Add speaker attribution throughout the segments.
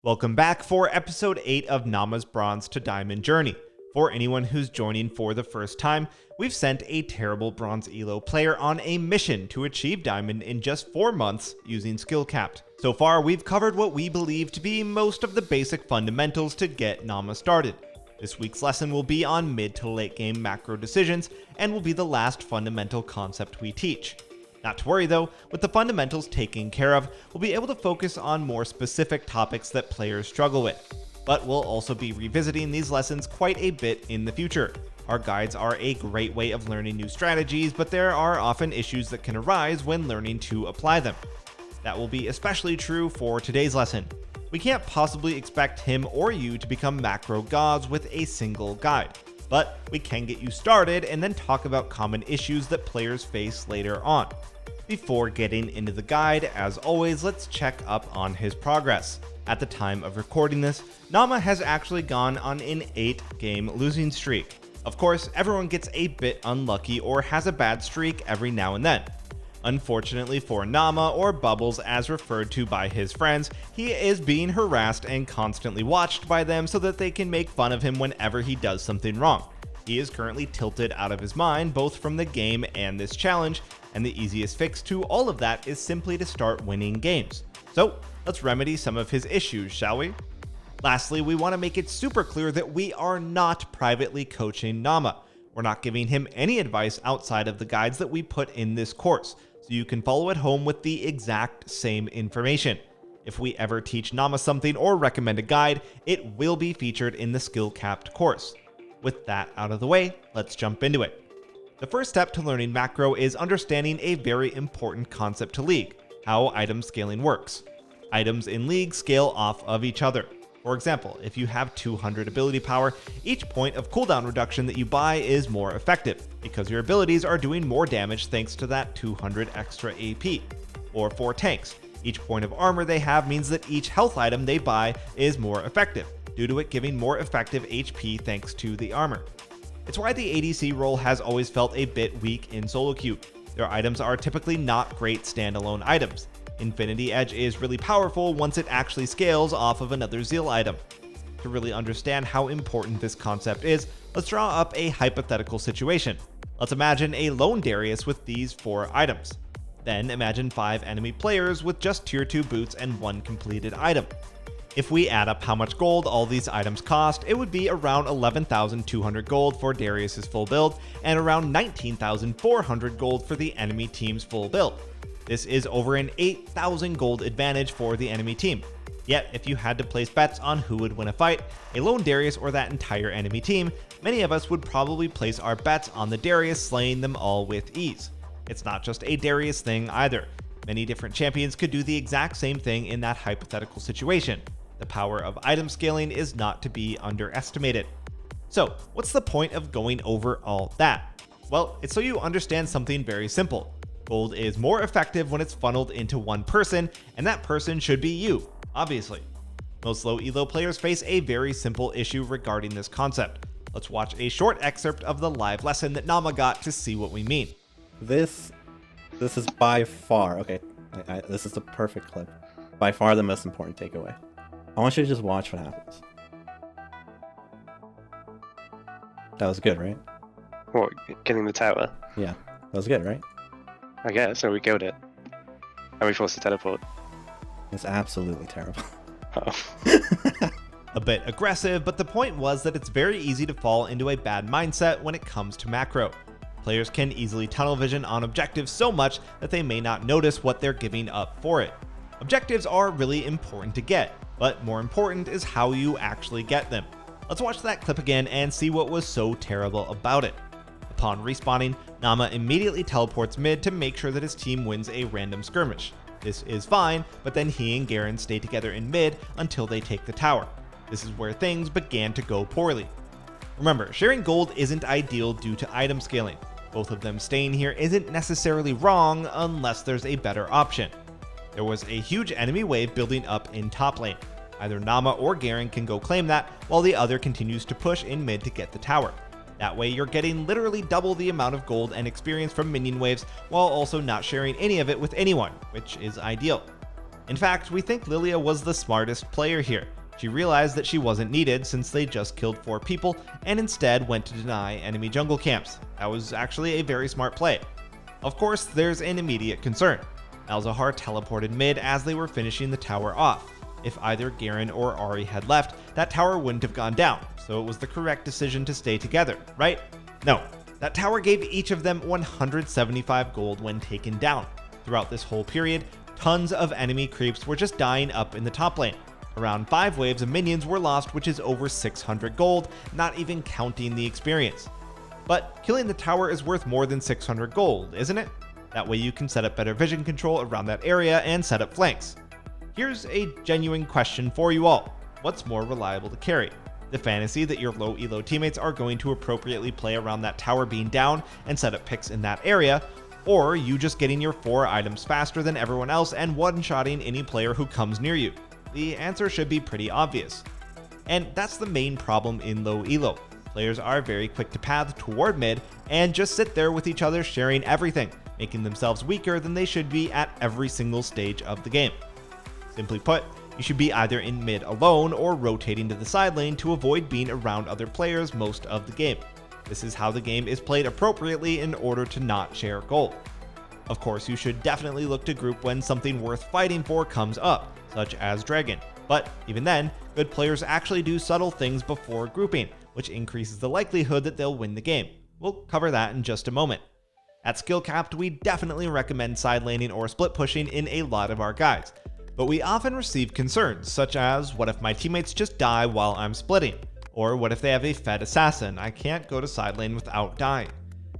Speaker 1: Welcome back for episode 8 of Nama's Bronze to Diamond Journey. For anyone who's joining for the first time, we've sent a terrible Bronze Elo player on a mission to achieve Diamond in just 4 months using Skill Capped. So far, we've covered what we believe to be most of the basic fundamentals to get Nama started. This week's lesson will be on mid to late game macro decisions and will be the last fundamental concept we teach. Not to worry though, with the fundamentals taken care of, we'll be able to focus on more specific topics that players struggle with. But we'll also be revisiting these lessons quite a bit in the future. Our guides are a great way of learning new strategies, but there are often issues that can arise when learning to apply them. That will be especially true for today's lesson. We can't possibly expect him or you to become macro gods with a single guide, but we can get you started and then talk about common issues that players face later on. Before getting into the guide, as always, let's check up on his progress. At the time of recording this, Nama has actually gone on an 8-game losing streak. Of course, everyone gets a bit unlucky or has a bad streak every now and then. Unfortunately for Nama, or Bubbles as referred to by his friends, he is being harassed and constantly watched by them so that they can make fun of him whenever he does something wrong. He is currently tilted out of his mind both from the game and this challenge, and the easiest fix to all of that is simply to start winning games. So let's remedy some of his issues, shall we? Lastly, we want to make it super clear that we are not privately coaching Nama. We're not giving him any advice outside of the guides that we put in this course, so you can follow at home with the exact same information. If we ever teach Nama something or recommend a guide, it will be featured in the Skill Capped course. With that out of the way, let's jump into it. The first step to learning macro is understanding a very important concept to League: how item scaling works. Items in League scale off of each other. For example, if you have 200 ability power, each point of cooldown reduction that you buy is more effective, because your abilities are doing more damage thanks to that 200 extra AP. Or for tanks, each point of armor they have means that each health item they buy is more effective, due to it giving more effective HP thanks to the armor. It's why the ADC role has always felt a bit weak in solo queue. Their items are typically not great standalone items. Infinity Edge is really powerful once it actually scales off of another Zeal item. To really understand how important this concept is, let's draw up a hypothetical situation. Let's imagine a lone Darius with these 4 items. Then imagine 5 enemy players with just tier 2 boots and 1 completed item. If we add up how much gold all these items cost, it would be around 11,200 gold for Darius's full build and around 19,400 gold for the enemy team's full build. This is over an 8,000 gold advantage for the enemy team. Yet, if you had to place bets on who would win a fight, a lone Darius or that entire enemy team, many of us would probably place our bets on the Darius slaying them all with ease. It's not just a Darius thing either. Many different champions could do the exact same thing in that hypothetical situation. The power of item scaling is not to be underestimated. So, what's the point of going over all that? Well, it's so you understand something very simple. Gold is more effective when it's funneled into one person, and that person should be you, obviously. Most low elo players face a very simple issue regarding this concept. Let's watch a short excerpt of the live lesson that Nama got to see what we mean.
Speaker 2: This is by far, okay, this is the perfect clip. By far the most important takeaway. I want you to just watch what happens. That was good, right?
Speaker 3: What, getting the tower?
Speaker 2: Yeah, that was good, right?
Speaker 3: I guess, so we killed it. And we forced the teleport.
Speaker 2: It's absolutely terrible.
Speaker 3: Oh.
Speaker 1: A bit aggressive, but the point was that it's very easy to fall into a bad mindset when it comes to macro. Players can easily tunnel vision on objectives so much that they may not notice what they're giving up for it. Objectives are really important to get, but more important is how you actually get them. Let's watch that clip again and see what was so terrible about it. Upon respawning, Nama immediately teleports mid to make sure that his team wins a random skirmish. This is fine, but then he and Garen stay together in mid until they take the tower. This is where things began to go poorly. Remember, sharing gold isn't ideal due to item scaling. Both of them staying here isn't necessarily wrong unless there's a better option. There was a huge enemy wave building up in top lane. Either Nama or Garen can go claim that, while the other continues to push in mid to get the tower. That way you're getting literally double the amount of gold and experience from minion waves while also not sharing any of it with anyone, which is ideal. In fact, we think Lilia was the smartest player here. She realized that she wasn't needed since they just killed 4 people and instead went to deny enemy jungle camps. That was actually a very smart play. Of course, there's an immediate concern. Malzahar teleported mid as they were finishing the tower off. If either Garen or Ahri had left, that tower wouldn't have gone down, so it was the correct decision to stay together, right? No, that tower gave each of them 175 gold when taken down. Throughout this whole period, tons of enemy creeps were just dying up in the top lane. Around 5 waves of minions were lost, which is over 600 gold, not even counting the experience. But killing the tower is worth more than 600 gold, isn't it? That way you can set up better vision control around that area and set up flanks. Here's a genuine question for you all. What's more reliable to carry? The fantasy that your low elo teammates are going to appropriately play around that tower being down and set up picks in that area, or you just getting your 4 items faster than everyone else and one-shotting any player who comes near you? The answer should be pretty obvious. And that's the main problem in low elo. Players are very quick to path toward mid and just sit there with each other sharing everything, making themselves weaker than they should be at every single stage of the game. Simply put, you should be either in mid alone or rotating to the side lane to avoid being around other players most of the game. This is how the game is played appropriately in order to not share gold. Of course, you should definitely look to group when something worth fighting for comes up, such as Dragon. But even then, good players actually do subtle things before grouping, which increases the likelihood that they'll win the game. We'll cover that in just a moment. At skill capped, we definitely recommend side laning or split pushing in a lot of our guides. But we often receive concerns, such as, what if my teammates just die while I'm splitting? Or what if they have a fed assassin? I can't go to side lane without dying.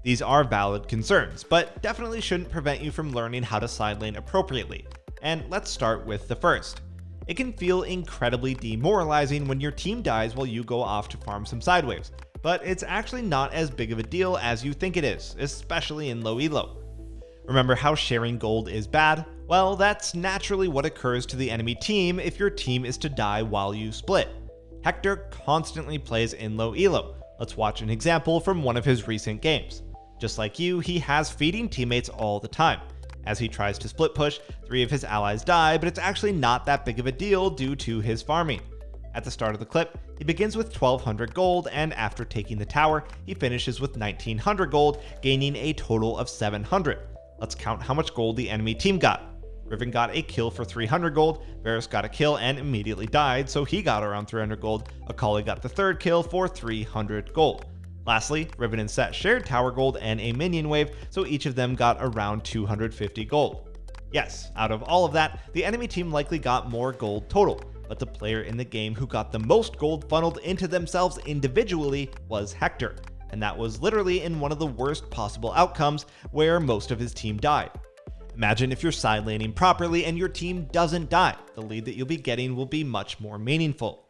Speaker 1: These are valid concerns, but definitely shouldn't prevent you from learning how to side lane appropriately. And let's start with the first. It can feel incredibly demoralizing when your team dies while you go off to farm some side waves, but it's actually not as big of a deal as you think it is, especially in low elo. Remember how sharing gold is bad? Well, that's naturally what occurs to the enemy team if your team is to die while you split. Hector constantly plays in low elo. Let's watch an example from one of his recent games. Just like you, he has feeding teammates all the time. As he tries to split push, 3 of his allies die, but it's actually not that big of a deal due to his farming. At the start of the clip, he begins with 1200 gold, and after taking the tower, he finishes with 1900 gold, gaining a total of 700. Let's count how much gold the enemy team got. Riven got a kill for 300 gold, Varus got a kill and immediately died, so he got around 300 gold, Akali got the 3rd kill for 300 gold. Lastly, Riven and Set shared tower gold and a minion wave, so each of them got around 250 gold. Yes, out of all of that, the enemy team likely got more gold total, but the player in the game who got the most gold funneled into themselves individually was Hector, and that was literally in one of the worst possible outcomes where most of his team died. Imagine if you're side laning properly and your team doesn't die. The lead that you'll be getting will be much more meaningful.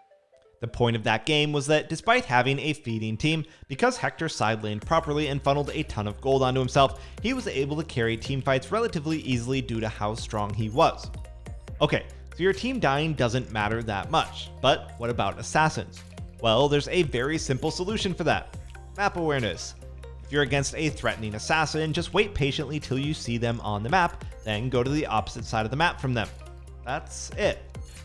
Speaker 1: The point of that game was that despite having a feeding team, because Hector side laned properly and funneled a ton of gold onto himself, he was able to carry teamfights relatively easily due to how strong he was. Okay, so your team dying doesn't matter that much, but what about assassins? Well, there's a very simple solution for that. Map awareness. If you're against a threatening assassin, just wait patiently till you see them on the map, then go to the opposite side of the map from them. That's it.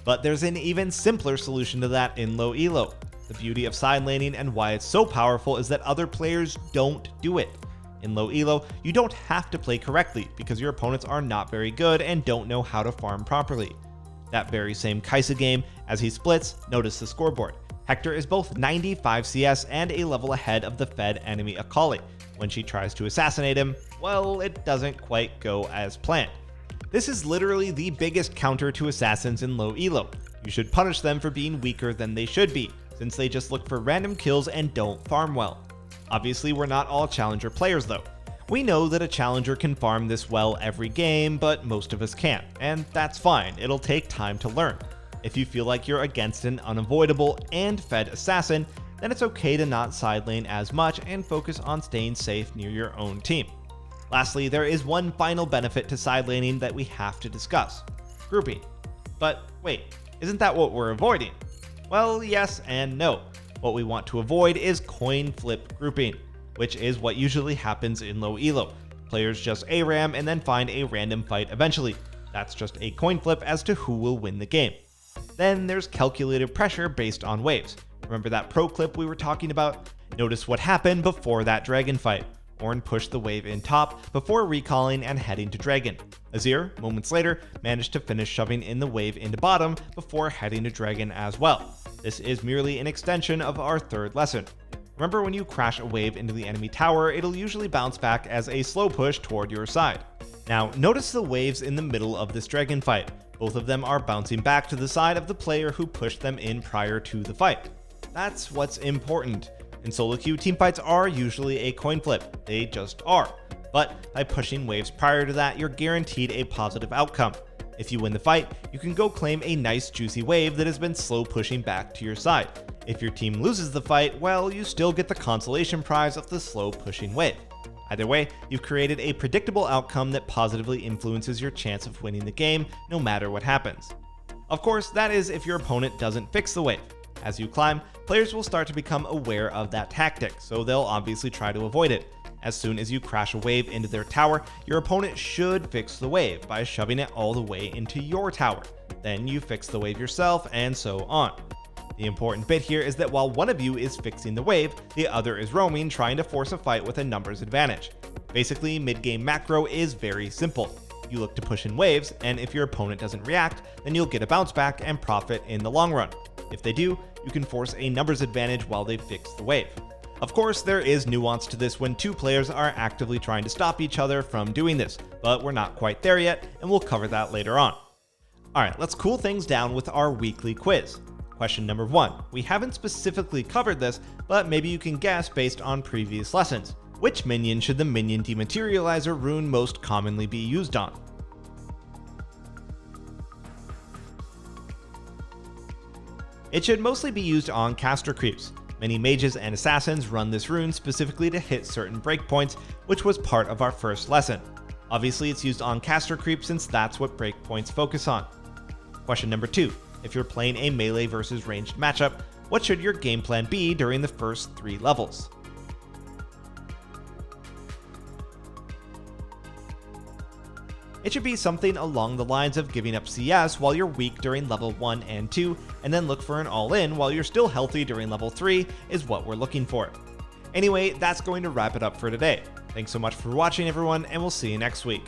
Speaker 1: But there's an even simpler solution to that in low elo. The beauty of side laning and why it's so powerful is that other players don't do it. In low elo, you don't have to play correctly because your opponents are not very good and don't know how to farm properly. That very same Kai'Sa game, as he splits, notice the scoreboard. Hector is both 95 CS and a level ahead of the fed enemy Akali. When she tries to assassinate him, well, it doesn't quite go as planned. This is literally the biggest counter to assassins in low elo. You should punish them for being weaker than they should be, since they just look for random kills and don't farm well. Obviously, we're not all challenger players though. We know that a challenger can farm this well every game, but most of us can't, and that's fine, it'll take time to learn. If you feel like you're against an unavoidable and fed assassin, then it's okay to not side lane as much and focus on staying safe near your own team. Lastly, there is one final benefit to side laning that we have to discuss: grouping. But wait, isn't that what we're avoiding? Well, yes and no. What we want to avoid is coin flip grouping, which is what usually happens in low elo. Players just ARAM and then find a random fight eventually. That's just a coin flip as to who will win the game. Then there's calculated pressure based on waves. Remember that pro clip we were talking about? Notice what happened before that dragon fight. Ornn pushed the wave in top before recalling and heading to dragon. Azir, moments later, managed to finish shoving in the wave into bottom before heading to dragon as well. This is merely an extension of our third lesson. Remember, when you crash a wave into the enemy tower, it'll usually bounce back as a slow push toward your side. Now, notice the waves in the middle of this dragon fight. Both of them are bouncing back to the side of the player who pushed them in prior to the fight. That's what's important. In solo queue, teamfights are usually a coin flip. They just are. But by pushing waves prior to that, you're guaranteed a positive outcome. If you win the fight, you can go claim a nice juicy wave that has been slow pushing back to your side. If your team loses the fight, well, you still get the consolation prize of the slow pushing wave. Either way, you've created a predictable outcome that positively influences your chance of winning the game, no matter what happens. Of course, that is if your opponent doesn't fix the wave. As you climb, players will start to become aware of that tactic, so they'll obviously try to avoid it. As soon as you crash a wave into their tower, your opponent should fix the wave by shoving it all the way into your tower. Then you fix the wave yourself, and so on. The important bit here is that while one of you is fixing the wave, the other is roaming, trying to force a fight with a numbers advantage. Basically, mid-game macro is very simple. You look to push in waves, and if your opponent doesn't react, then you'll get a bounce back and profit in the long run. If they do, you can force a numbers advantage while they fix the wave. Of course, there is nuance to this when two players are actively trying to stop each other from doing this, but we're not quite there yet, and we'll cover that later on. Alright, let's cool things down with our weekly quiz. Question number 1. We haven't specifically covered this, but maybe you can guess based on previous lessons. Which minion should the minion dematerializer rune most commonly be used on? It should mostly be used on caster creeps. Many mages and assassins run this rune specifically to hit certain breakpoints, which was part of our first lesson. Obviously, it's used on caster creeps since that's what breakpoints focus on. Question number 2. If you're playing a melee versus ranged matchup, what should your game plan be during the first 3 levels? It should be something along the lines of giving up CS while you're weak during level 1 and 2, and then look for an all-in while you're still healthy during level 3 is what we're looking for. Anyway, that's going to wrap it up for today. Thanks so much for watching, everyone, and we'll see you next week.